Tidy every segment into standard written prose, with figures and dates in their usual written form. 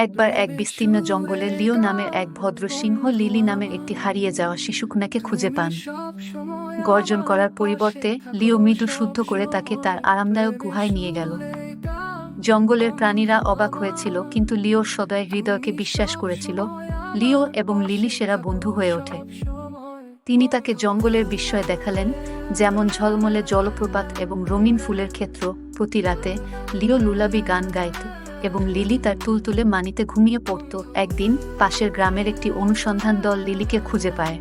একবার এক বিস্তীর্ণ জঙ্গলে লিও নামের এক ভদ্র সিংহ লিলি নামের একটি হারিয়ে যাওয়া শিশুকন্যাকে খুঁজে পান। গর্জন করার পরিবর্তে লিও মৃদু শুদ্ধ করে তাকে তার আরামদায়ক গুহায় নিয়ে গেল। জঙ্গলের প্রাণীরা অবাক হয়েছিল, কিন্তু লিওর সদয় হৃদয়কে বিশ্বাস করেছিল। লিও এবং লিলি সেরা বন্ধু হয়ে ওঠে। তিনি তাকে জঙ্গলের বিস্ময় দেখালেন, যেমন ঝলমলে জলপ্রপাত এবং রঙিন ফুলের ক্ষেত্র। প্রতি রাতে লিও লুলাবি গান গাইত এবং লিলি তার তুলতুলে মানিতে ঘুমিয়ে পড়ত। একদিন পাশের গ্রামের একটি অনুসন্ধান দল লিলিকে খুঁজে পায়।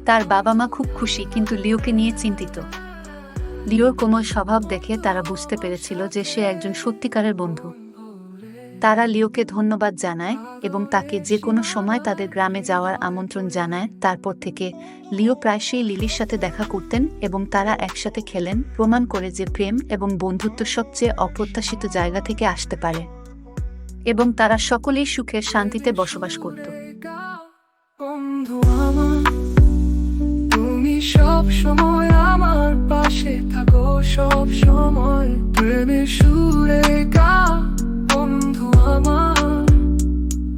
তার বাবা মা খুব খুশি, কিন্তু লিওকে নিয়ে চিন্তিত। লিওর কোমল স্বভাব দেখে তারা বুঝতে পেরেছিল যে সে একজন সত্যিকারের বন্ধু। তারা লিওকে ধন্যবাদ জানায় এবং তাকে যে কোনো সময় তাদের গ্রামে যাওয়ার আমন্ত্রণ জানায়। তারপর থেকে লিও প্রায়শই লিলির সাথে দেখা করতেন এবং তারা একসাথে খেলেন, প্রমাণ করে যে প্রেম এবং বন্ধুত্ব সবচেয়ে অপ্রত্যাশিত জায়গা থেকে আসতে পারে। এবং তারা সকলেই সুখে শান্তিতে বসবাস করত। বন্ধু আমার, তুমি সব সময় আমার পাশে থাকো, সব সময় প্রেমের সুরে গাও। বন্ধু আমার,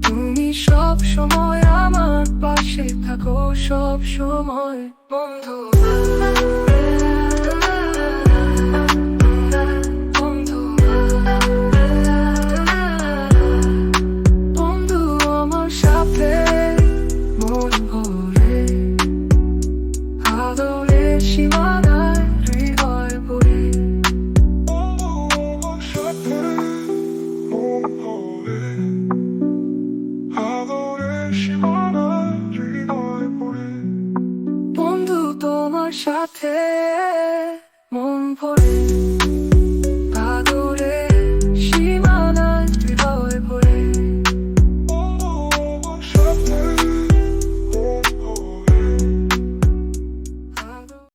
তুমি সব সময় আমার পাশে থাকো, সব সময় বন্ধু। বন্ধু আমার সাথে মন ভরে, আদরে সীমানায় হৃদয় ভরে। বন্ধু আমার সাথে মন ভরে, আদরে সীমানায় হৃদয় ভরে। বন্ধু তোমার সাথে মন ভরে।